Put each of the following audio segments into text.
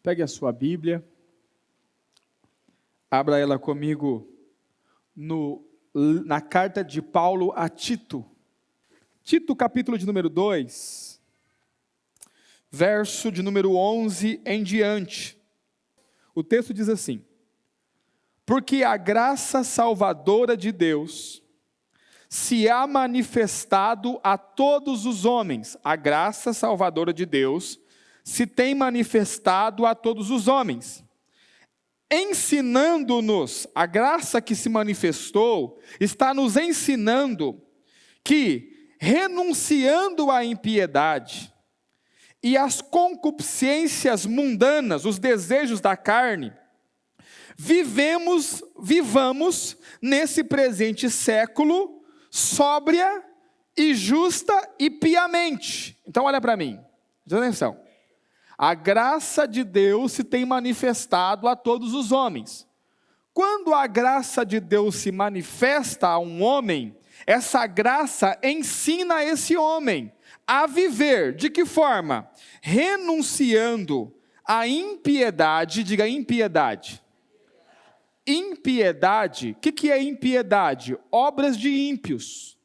Pegue a sua Bíblia, abra ela comigo na carta de Paulo a Tito. Tito, capítulo de número 2, verso de número 11 em diante. O texto diz assim: porque a graça salvadora de Deus se há manifestado a todos os homens. A graça salvadora de Deus se tem manifestado a todos os homens, ensinando-nos, a graça que se manifestou, está nos ensinando que, renunciando à impiedade e às concupiscências mundanas, os desejos da carne, vivamos nesse presente século, sóbria e justa e piamente. Então olha para mim, presta atenção. A graça de Deus se tem manifestado a todos os homens. Quando a graça de Deus se manifesta a um homem, essa graça ensina esse homem a viver, de que forma? Renunciando à impiedade, diga impiedade. Impiedade, o que é impiedade? Obras de ímpios.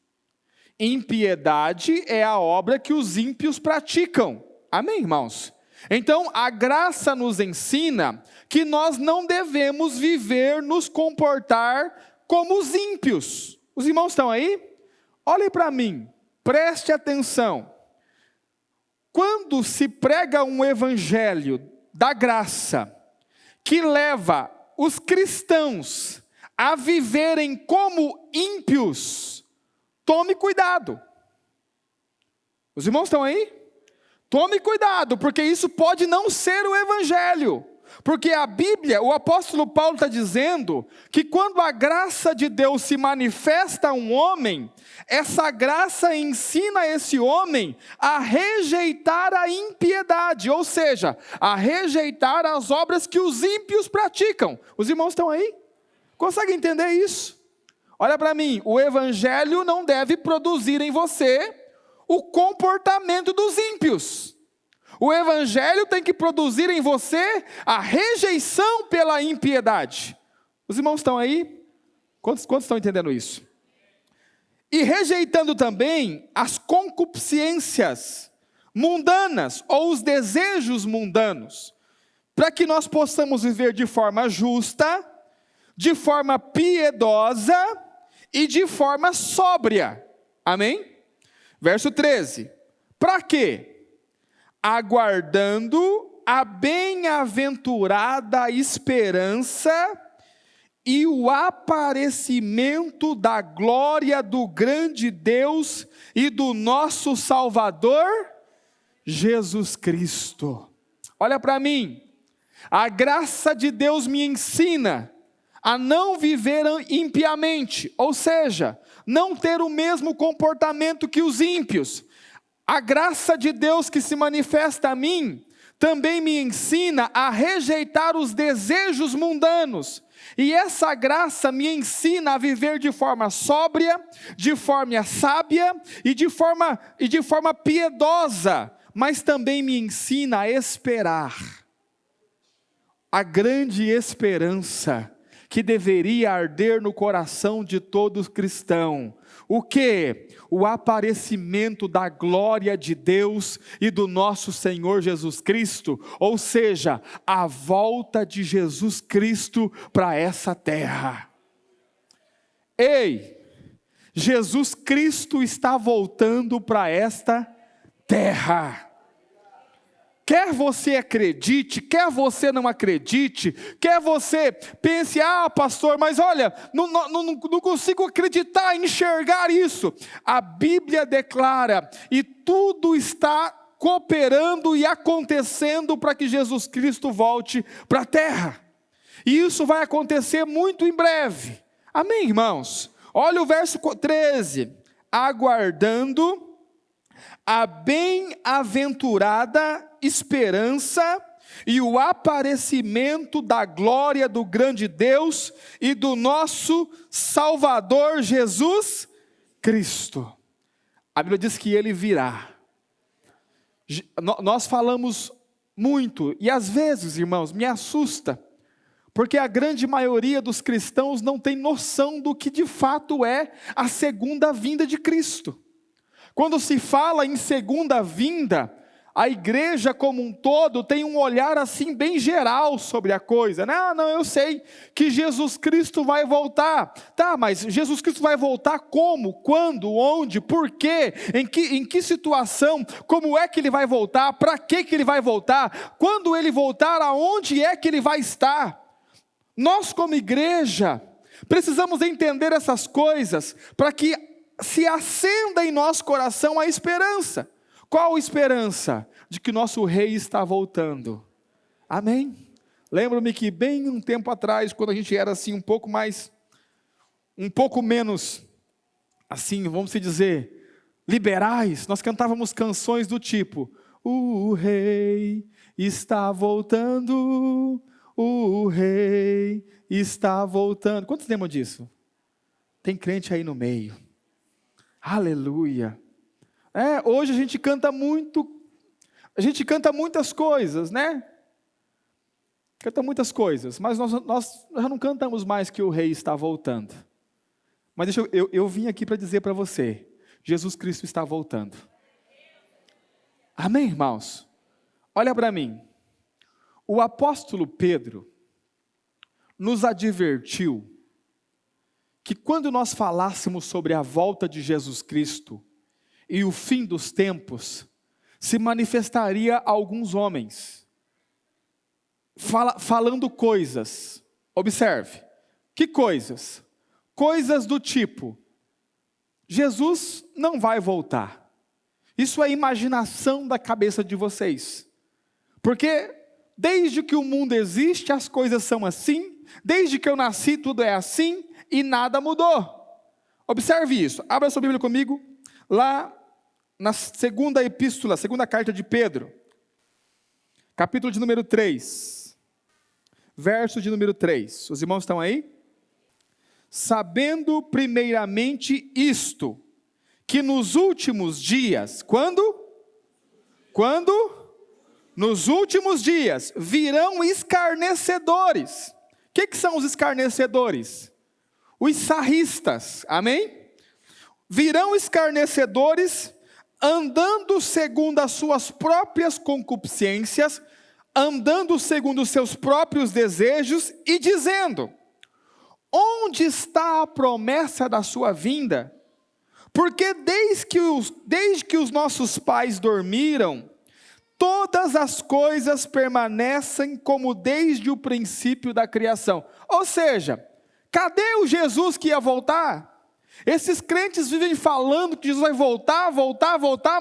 Impiedade é a obra que os ímpios praticam. Amém, irmãos? Então, a graça nos ensina que nós não devemos viver, nos comportar como os ímpios. Os irmãos estão aí? Olhem para mim, preste atenção. Quando se prega um evangelho da graça, que leva os cristãos a viverem como ímpios, tome cuidado. Os irmãos estão aí? Tome cuidado, porque isso pode não ser o evangelho. Porque a Bíblia, o apóstolo Paulo está dizendo que quando a graça de Deus se manifesta a um homem, essa graça ensina esse homem a rejeitar a impiedade, ou seja, a rejeitar as obras que os ímpios praticam. Os irmãos estão aí? Conseguem entender isso? Olha para mim, o evangelho não deve produzir em você o comportamento dos ímpios. O evangelho tem que produzir em você a rejeição pela impiedade. Os irmãos estão aí? Quantos estão entendendo isso? E rejeitando também as concupiscências mundanas, ou os desejos mundanos, para que nós possamos viver de forma justa, de forma piedosa e de forma sóbria. Amém? Verso 13, para quê? Aguardando a bem-aventurada esperança e o aparecimento da glória do grande Deus e do nosso Salvador, Jesus Cristo. Olha para mim, a graça de Deus me ensina a não viver impiamente, ou seja, não ter o mesmo comportamento que os ímpios. A graça de Deus que se manifesta a mim, também me ensina a rejeitar os desejos mundanos. E essa graça me ensina a viver de forma sóbria, de forma sábia e de forma piedosa, mas também me ensina a esperar. A grande esperança que deveria arder no coração de todo cristão. O quê? O aparecimento da glória de Deus e do nosso Senhor Jesus Cristo, ou seja, a volta de Jesus Cristo para essa terra. Ei, Jesus Cristo está voltando para esta terra. Quer você acredite, quer você não acredite, quer você pense, pastor, mas olha, não consigo acreditar, enxergar isso. A Bíblia declara, e tudo está cooperando e acontecendo para que Jesus Cristo volte para a terra. E isso vai acontecer muito em breve. Amém, irmãos? Olha o verso 13. Aguardando a bem-aventurada esperança e o aparecimento da glória do grande Deus e do nosso Salvador Jesus Cristo. A Bíblia diz que Ele virá. Nós falamos muito, e às vezes, irmãos, me assusta, porque a grande maioria dos cristãos não tem noção do que de fato é a segunda vinda de Cristo. Quando se fala em segunda vinda, a igreja como um todo tem um olhar assim bem geral sobre a coisa, né? Não, eu sei que Jesus Cristo vai voltar. Tá, mas Jesus Cristo vai voltar como? Quando? Onde? Por quê? Em que situação? Como é que ele vai voltar? Para que ele vai voltar? Quando ele voltar, aonde é que ele vai estar? Nós como igreja precisamos entender essas coisas para que se acenda em nosso coração a esperança. Qual esperança? De que nosso rei está voltando. Amém? Lembro-me que bem um tempo atrás, quando a gente era assim um pouco menos, assim, vamos dizer, liberais, nós cantávamos canções do tipo: o rei está voltando, o rei está voltando. Quantos lembram disso? Tem crente aí no meio. Aleluia. Hoje a gente canta muitas coisas, né? Canta muitas coisas, mas nós já não cantamos mais que o rei está voltando. Mas eu vim aqui para dizer para você, Jesus Cristo está voltando. Amém, irmãos? Olha para mim. O apóstolo Pedro nos advertiu que quando nós falássemos sobre a volta de Jesus Cristo e o fim dos tempos, se manifestaria alguns homens, falando coisas. Observe, que coisas? Coisas do tipo: Jesus não vai voltar. Isso é imaginação da cabeça de vocês. Porque desde que o mundo existe, as coisas são assim. Desde que eu nasci, tudo é assim e nada mudou. Observe isso. Abra sua Bíblia comigo, lá na segunda carta de Pedro, capítulo de número 3, verso de número 3. Os irmãos estão aí? Sabendo primeiramente isto, que nos últimos dias, quando? Nos últimos dias virão escarnecedores. O que são os escarnecedores? Os sarristas, amém? Virão escarnecedores, andando segundo as suas próprias concupiscências, andando segundo os seus próprios desejos, e dizendo: onde está a promessa da sua vinda? Porque desde que os nossos pais dormiram, todas as coisas permanecem como desde o princípio da criação. Ou seja, cadê o Jesus que ia voltar? Esses crentes vivem falando que Jesus vai voltar,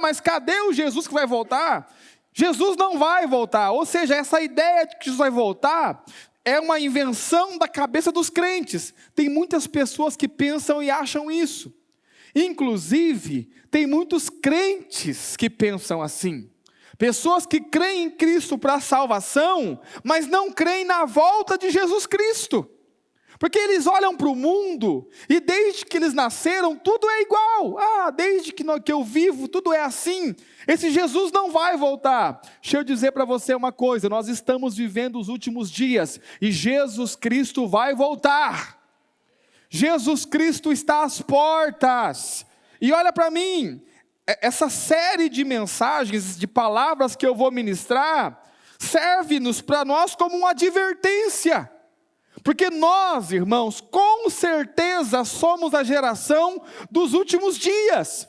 mas cadê o Jesus que vai voltar? Jesus não vai voltar. Ou seja, essa ideia de que Jesus vai voltar é uma invenção da cabeça dos crentes. Tem muitas pessoas que pensam e acham isso. Inclusive, tem muitos crentes que pensam assim. Pessoas que creem em Cristo para a salvação, mas não creem na volta de Jesus Cristo. Porque eles olham para o mundo e desde que eles nasceram, tudo é igual. Desde que eu vivo, tudo é assim. Esse Jesus não vai voltar. Deixa eu dizer para você uma coisa, nós estamos vivendo os últimos dias e Jesus Cristo vai voltar. Jesus Cristo está às portas. E olha para mim, essa série de mensagens, de palavras que eu vou ministrar, serve-nos para nós como uma advertência. Porque nós, irmãos, com certeza somos a geração dos últimos dias.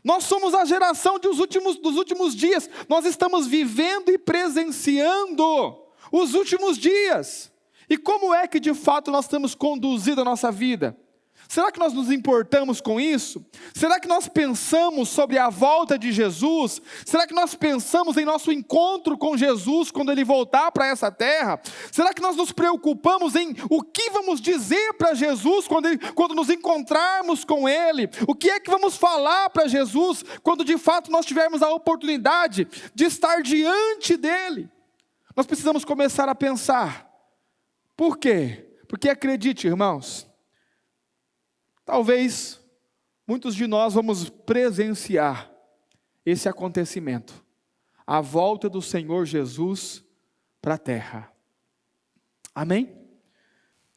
Nós somos a geração dos últimos dias. Nós estamos vivendo e presenciando os últimos dias. E como é que de fato nós temos conduzido a nossa vida? Será que nós nos importamos com isso? Será que nós pensamos sobre a volta de Jesus? Será que nós pensamos em nosso encontro com Jesus quando Ele voltar para essa terra? Será que nós nos preocupamos em o que vamos dizer para Jesus quando nos encontrarmos com Ele? O que é que vamos falar para Jesus quando de fato nós tivermos a oportunidade de estar diante dEle? Nós precisamos começar a pensar. Por quê? Porque acredite, irmãos, talvez muitos de nós vamos presenciar esse acontecimento. a volta do Senhor Jesus para a terra. Amém?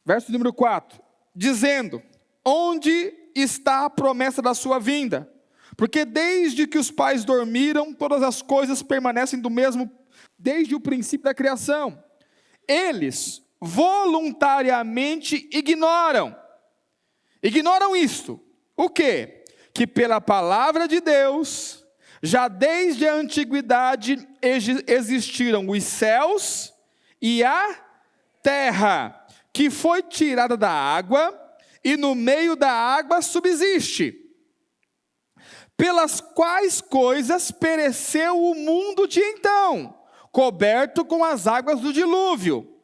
Verso número 4, dizendo: onde está a promessa da sua vinda? Porque desde que os pais dormiram, todas as coisas permanecem do mesmo, desde o princípio da criação. Eles voluntariamente ignoram isto. O quê? Que pela palavra de Deus, já desde a antiguidade existiram os céus e a terra, que foi tirada da água, e no meio da água subsiste, pelas quais coisas pereceu o mundo de então, coberto com as águas do dilúvio.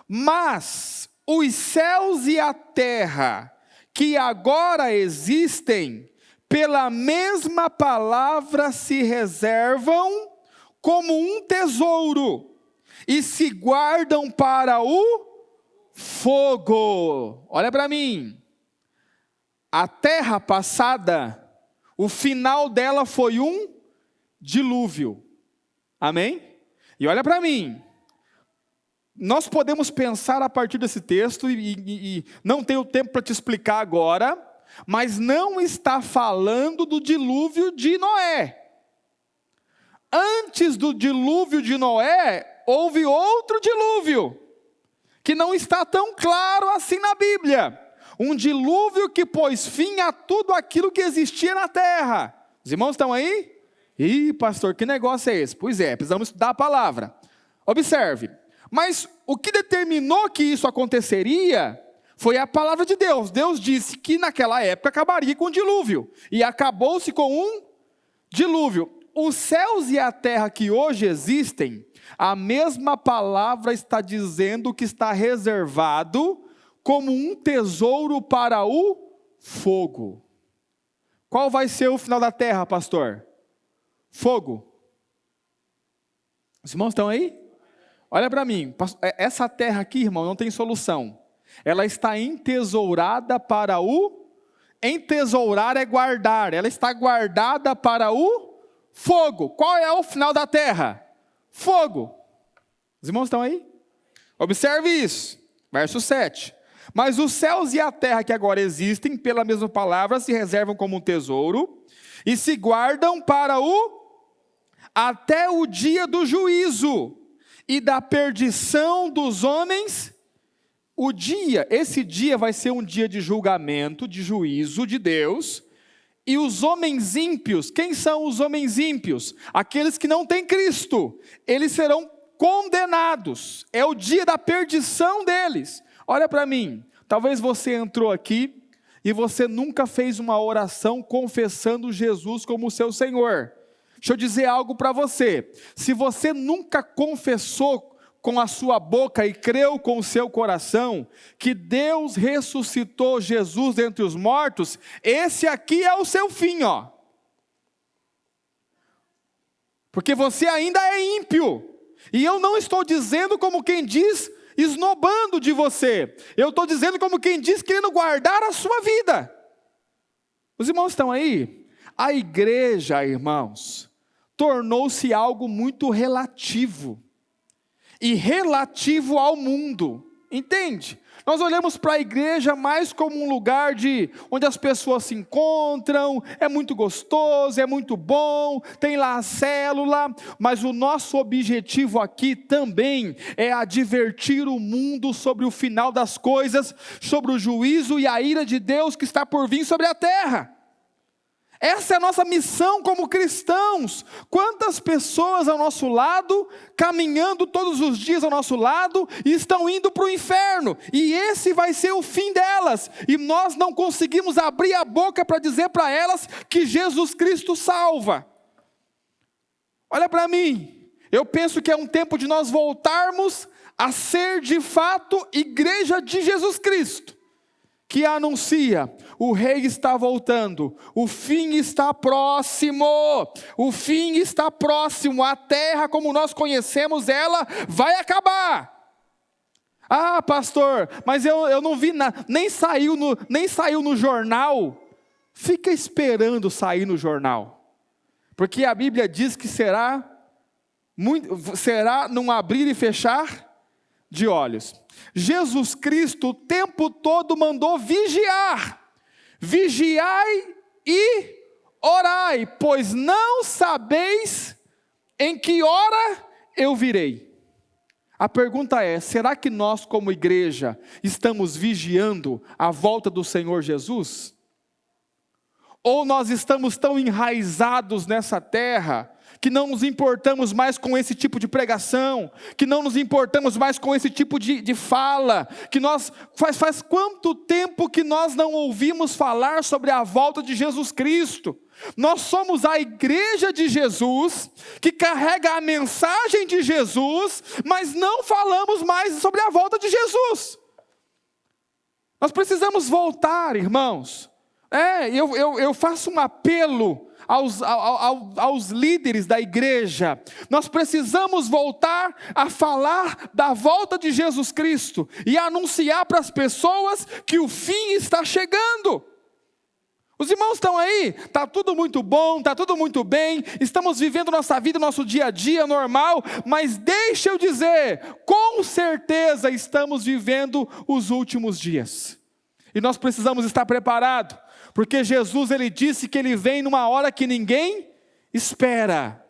Mas os céus e a terra, que agora existem, pela mesma palavra se reservam como um tesouro, e se guardam para o fogo. Olha para mim. A terra passada, o final dela foi um dilúvio. Amém? E olha para mim. Nós podemos pensar a partir desse texto, e não tenho tempo para te explicar agora, mas não está falando do dilúvio de Noé. Antes do dilúvio de Noé, houve outro dilúvio, que não está tão claro assim na Bíblia. Um dilúvio que pôs fim a tudo aquilo que existia na terra. Os irmãos estão aí? Ih, pastor, que negócio é esse? Pois é, precisamos estudar a palavra. Observe, mas o que determinou que isso aconteceria foi a palavra de Deus. Deus disse que naquela época acabaria com o dilúvio, e acabou-se com um dilúvio. Os céus e a terra que hoje existem, a mesma palavra está dizendo que está reservado como um tesouro para o fogo. Qual vai ser o final da terra, pastor? Fogo. Os irmãos estão aí? Olha para mim, essa terra aqui, irmão, não tem solução. Ela está entesourada para o... Entesourar é guardar. Ela está guardada para o fogo. Qual é o final da terra? Fogo. Os irmãos estão aí? Observe isso. Verso 7. Mas os céus e a terra que agora existem, pela mesma palavra, se reservam como um tesouro e se guardam para até o dia do juízo e da perdição dos homens. Esse dia vai ser um dia de julgamento, de juízo de Deus. E os homens ímpios, quem são os homens ímpios? Aqueles que não têm Cristo. Eles serão condenados. É o dia da perdição deles. Olha para mim, talvez você entrou aqui e você nunca fez uma oração confessando Jesus como seu Senhor. Deixa eu dizer algo para você. Se você nunca confessou com a sua boca e creu com o seu coração que Deus ressuscitou Jesus dentre os mortos, esse aqui é o seu fim, ó. Porque você ainda é ímpio. E eu não estou dizendo como quem diz, esnobando de você. Eu estou dizendo como quem diz, querendo guardar a sua vida. Os irmãos estão aí? A igreja, irmãos, tornou-se algo muito relativo. E relativo ao mundo. Entende? Nós olhamos para a igreja mais como um lugar onde as pessoas se encontram, é muito gostoso, é muito bom, tem lá a célula, mas o nosso objetivo aqui também é advertir o mundo sobre o final das coisas, sobre o juízo e a ira de Deus que está por vir sobre a terra. Essa é a nossa missão como cristãos. Quantas pessoas ao nosso lado, caminhando todos os dias ao nosso lado, e estão indo para o inferno, e esse vai ser o fim delas, e nós não conseguimos abrir a boca para dizer para elas que Jesus Cristo salva. Olha para mim, eu penso que é um tempo de nós voltarmos a ser de fato igreja de Jesus Cristo, que anuncia, o rei está voltando, o fim está próximo, a terra como nós conhecemos ela vai acabar. Ah, pastor, mas eu não vi nada, nem saiu no jornal. Fica esperando sair no jornal, porque a Bíblia diz que será será num abrir e fechar de olhos. Jesus Cristo o tempo todo mandou vigiar. Vigiai e orai, pois não sabeis em que hora eu virei. A pergunta é, será que nós como igreja estamos vigiando a volta do Senhor Jesus? Ou nós estamos tão enraizados nessa terra, que não nos importamos mais com esse tipo de pregação, que não nos importamos mais com esse tipo de fala, que faz quanto tempo que nós não ouvimos falar sobre a volta de Jesus Cristo? Nós somos a igreja de Jesus, que carrega a mensagem de Jesus, mas não falamos mais sobre a volta de Jesus. Nós precisamos voltar, irmãos. Eu faço um apelo aos líderes da igreja. Nós precisamos voltar a falar da volta de Jesus Cristo e anunciar para as pessoas que o fim está chegando. Os irmãos estão aí? Está tudo muito bom, está tudo muito bem, estamos vivendo nossa vida, nosso dia a dia normal, mas deixa eu dizer, com certeza estamos vivendo os últimos dias. E nós precisamos estar preparados, porque Jesus, ele disse que ele vem numa hora que ninguém espera.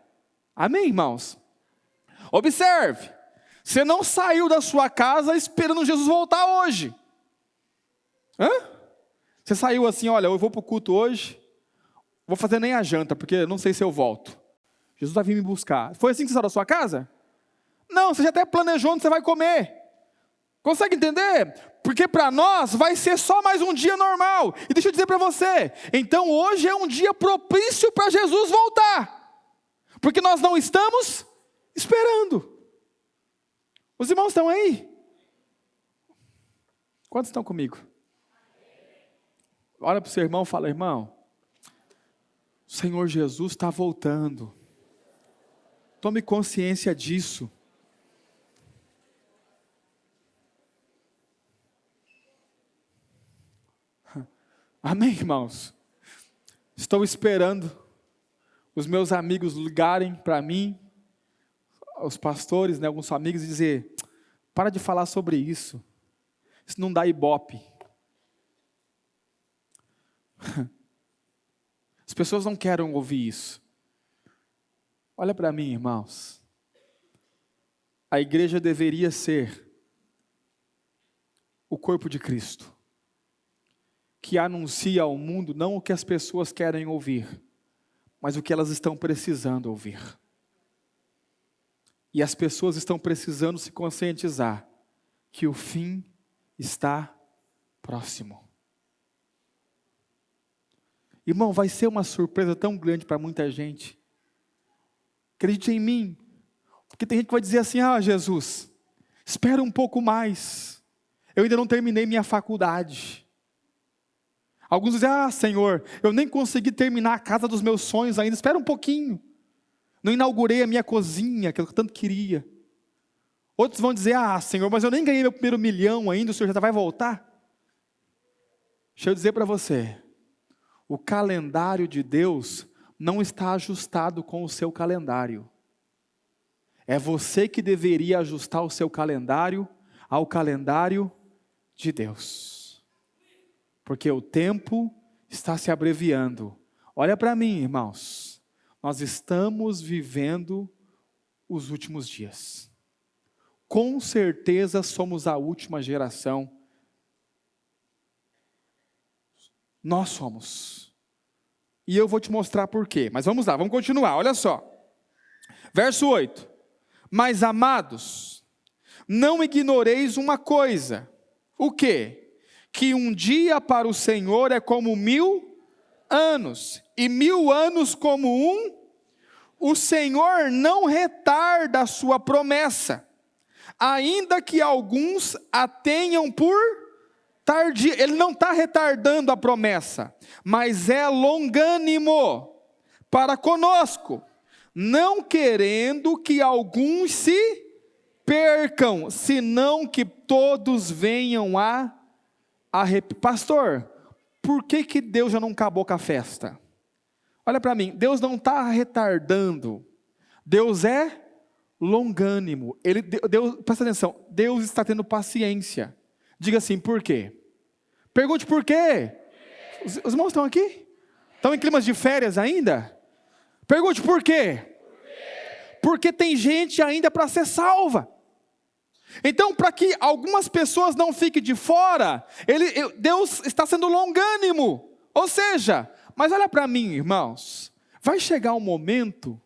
Amém, irmãos? Observe, você não saiu da sua casa esperando Jesus voltar hoje. Você saiu assim, olha, eu vou para o culto hoje, vou fazer nem a janta, porque não sei se eu volto. Jesus vai vir me buscar. Foi assim que você saiu da sua casa? Não, você já até planejou onde você vai comer. Consegue entender? Porque para nós vai ser só mais um dia normal. E deixa eu dizer para você, então hoje é um dia propício para Jesus voltar. Porque nós não estamos esperando. Os irmãos estão aí? Quantos estão comigo? Olha para o seu irmão e fala, irmão, o Senhor Jesus está voltando. Tome consciência disso. Amém, irmãos? Estou esperando os meus amigos ligarem para mim, os pastores, né, alguns amigos, e dizer, para de falar sobre isso. Isso não dá ibope. As pessoas não querem ouvir isso. Olha para mim, irmãos. A igreja deveria ser o corpo de Cristo, que anuncia ao mundo não o que as pessoas querem ouvir, mas o que elas estão precisando ouvir. E as pessoas estão precisando se conscientizar que o fim está próximo. Irmão, vai ser uma surpresa tão grande para muita gente. Acredite em mim. Porque tem gente que vai dizer assim, Jesus, espera um pouco mais. Eu ainda não terminei minha faculdade. Alguns dizem, Senhor, eu nem consegui terminar a casa dos meus sonhos ainda, espera um pouquinho. Não inaugurei a minha cozinha, que eu tanto queria. Outros vão dizer, Senhor, mas eu nem ganhei meu primeiro 1 milhão ainda, o Senhor já vai voltar? Deixa eu dizer para você, o calendário de Deus não está ajustado com o seu calendário. É você que deveria ajustar o seu calendário ao calendário de Deus. Porque o tempo está se abreviando. Olha para mim, irmãos. Nós estamos vivendo os últimos dias. Com certeza somos a última geração. Nós somos. E eu vou te mostrar por quê. Mas vamos lá, vamos continuar, olha só. Verso 8. Mas amados, não ignoreis uma coisa. O quê? Que um dia para o Senhor é como 1000 anos. E 1000 anos como um. O Senhor não retarda a sua promessa, ainda que alguns a tenham por tardia. Ele não está retardando a promessa, mas é longânimo para conosco, não querendo que alguns se percam, senão que todos venham a arrepender. Pastor, por que Deus já não acabou com a festa? Olha para mim, Deus não está retardando, Deus é longânimo. Deus, presta atenção, Deus está tendo paciência. Diga assim, por quê? Pergunte por quê. Os irmãos estão aqui? Estão em climas de férias ainda? Pergunte por quê? Porque tem gente ainda para ser salva. Então, para que algumas pessoas não fiquem de fora, Deus está sendo longânimo. Ou seja, mas olha para mim, irmãos, vai chegar um momento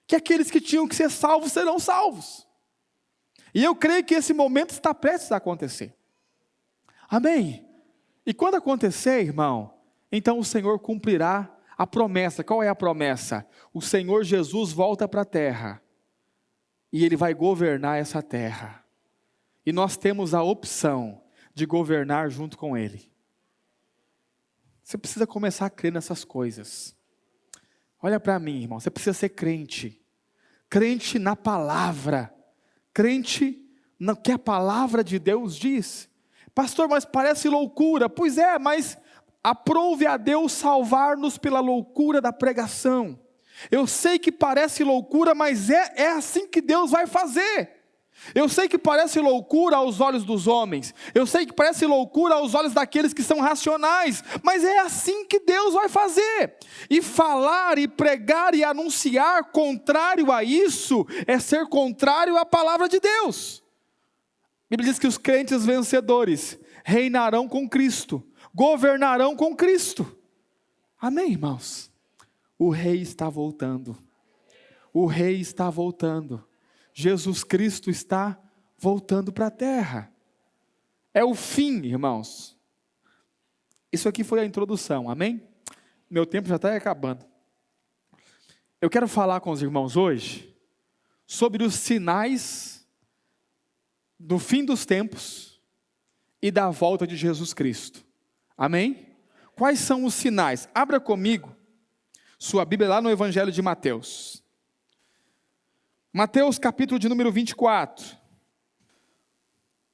que aqueles que tinham que ser salvos serão salvos. E eu creio que esse momento está prestes a acontecer. Amém? E quando acontecer, irmão, então o Senhor cumprirá a promessa. Qual é a promessa? O Senhor Jesus volta para a terra e Ele vai governar essa terra. E nós temos a opção de governar junto com Ele. Você precisa começar a crer nessas coisas. Olha para mim, irmão, você precisa ser crente. Crente na palavra. Crente no que a palavra de Deus diz. Pastor, mas parece loucura. Pois é, mas aprove a Deus salvar-nos pela loucura da pregação. Eu sei que parece loucura, mas é assim que Deus vai fazer. Eu sei que parece loucura aos olhos dos homens, eu sei que parece loucura aos olhos daqueles que são racionais, mas é assim que Deus vai fazer. E falar, e pregar, e anunciar contrário a isso, é ser contrário à palavra de Deus. A Bíblia diz que os crentes vencedores reinarão com Cristo, governarão com Cristo. Amém, irmãos? O rei está voltando, o rei está voltando. Jesus Cristo está voltando para a terra. É o fim, irmãos. Isso aqui foi a introdução, amém? Meu tempo já está acabando. Eu quero falar com os irmãos hoje sobre os sinais do fim dos tempos e da volta de Jesus Cristo. Amém? Quais são os sinais? Abra comigo sua Bíblia lá no Evangelho de Mateus. Mateus capítulo de número 24.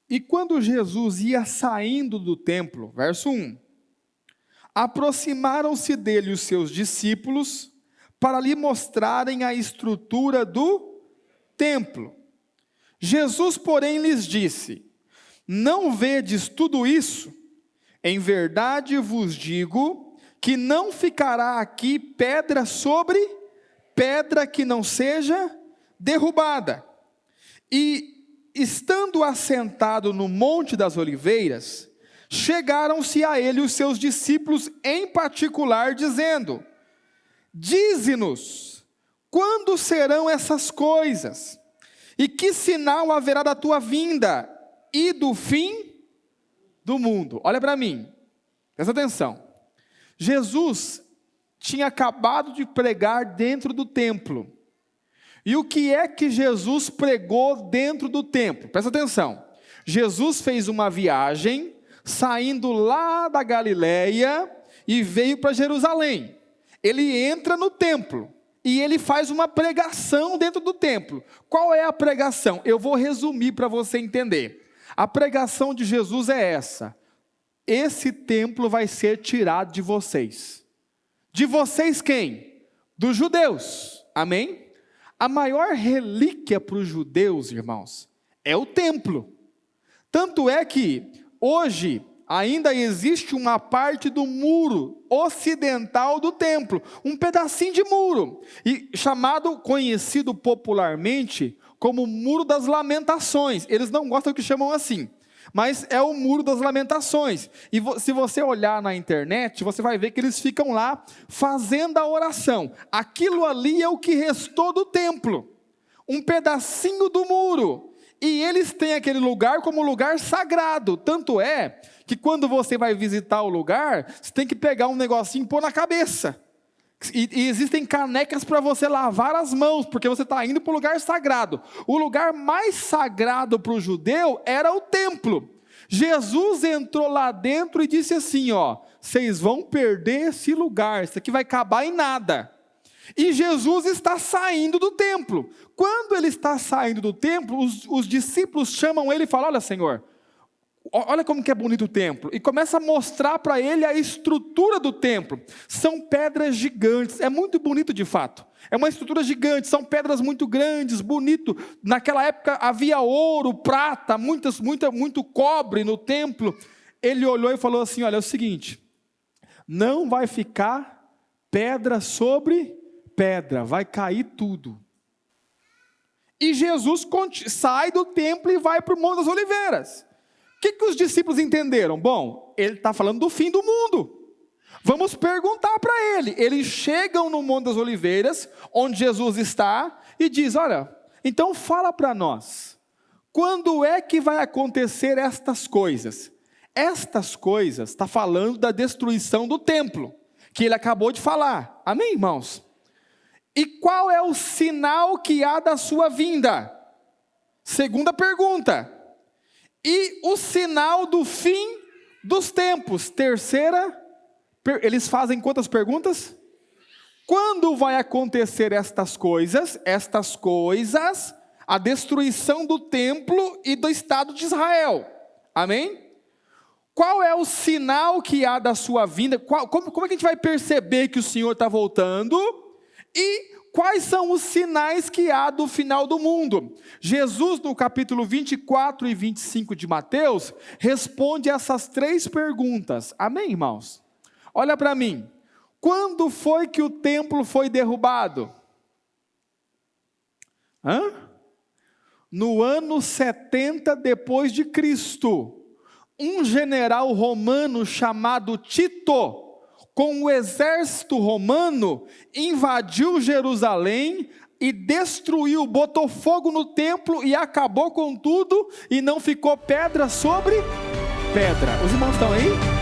E quando Jesus ia saindo do templo, verso 1, aproximaram-se dele os seus discípulos para lhe mostrarem a estrutura do templo. Jesus, porém, lhes disse: não vedes tudo isso? Em verdade vos digo que não ficará aqui pedra sobre pedra que não seja derrubada. E, estando assentado no Monte das Oliveiras, chegaram-se a ele os seus discípulos em particular, dizendo: dize-nos, quando serão essas coisas? E que sinal haverá da tua vinda e do fim do mundo? Olha para mim, presta atenção. Jesus tinha acabado de pregar dentro do templo. E o que é que Jesus pregou dentro do templo? Presta atenção. Jesus fez uma viagem, saindo lá da Galileia e veio para Jerusalém. Ele entra no templo e ele faz uma pregação dentro do templo. Qual é a pregação? Eu vou resumir para você entender. A pregação de Jesus é essa: esse templo vai ser tirado de vocês. De vocês quem? Dos judeus. Amém? A maior relíquia para os judeus, irmãos, é o templo. Tanto é que hoje ainda existe uma parte do muro ocidental do templo, um pedacinho de muro, e conhecido popularmente como Muro das Lamentações. Eles não gostam que chamam assim, mas é o Muro das Lamentações. E se você olhar na internet, você vai ver que eles ficam lá fazendo a oração. Aquilo ali é o que restou do templo, um pedacinho do muro. E eles têm aquele lugar como lugar sagrado. Tanto é que quando você vai visitar o lugar, você tem que pegar um negocinho e pôr na cabeça. E existem canecas para você lavar as mãos, porque você está indo para o lugar sagrado. O lugar mais sagrado para o judeu era o templo. Jesus entrou lá dentro e disse assim: ó, vocês vão perder esse lugar, isso aqui vai acabar em nada. E Jesus está saindo do templo. Quando ele está saindo do templo, os discípulos chamam ele e falam: olha, Senhor, Olha como que é bonito o templo. E começa a mostrar para ele a estrutura do templo. São pedras gigantes. É muito bonito de fato. É uma estrutura gigante. São pedras muito grandes, bonito. Naquela época havia ouro, prata, muito cobre no templo. Ele olhou e falou assim: olha, é o seguinte, não vai ficar pedra sobre pedra, vai cair tudo. E Jesus sai do templo e vai para o Monte das Oliveiras. O que os discípulos entenderam? Bom, ele está falando do fim do mundo. Vamos perguntar para ele. Eles chegam no Monte das Oliveiras, onde Jesus está, e diz: olha, então fala para nós, quando é que vai acontecer estas coisas? Estas coisas, está falando da destruição do templo, que ele acabou de falar. Amém, irmãos? E qual é o sinal que há da sua vinda? Segunda pergunta. E o sinal do fim dos tempos? Terceira, eles fazem quantas perguntas? Quando vai acontecer estas coisas? Estas coisas, a destruição do templo e do Estado de Israel. Amém? Qual é o sinal que há da sua vinda? Como é que a gente vai perceber que o Senhor está voltando? E quais são os sinais que há do final do mundo? Jesus, no capítulo 24 e 25 de Mateus, responde essas 3 perguntas. Amém, irmãos? Olha para mim. Quando foi que o templo foi derrubado? No ano 70 depois de Cristo. Um general romano chamado Tito, com o exército romano, invadiu Jerusalém e destruiu, botou fogo no templo e acabou com tudo, e não ficou pedra sobre pedra. Os irmãos estão aí?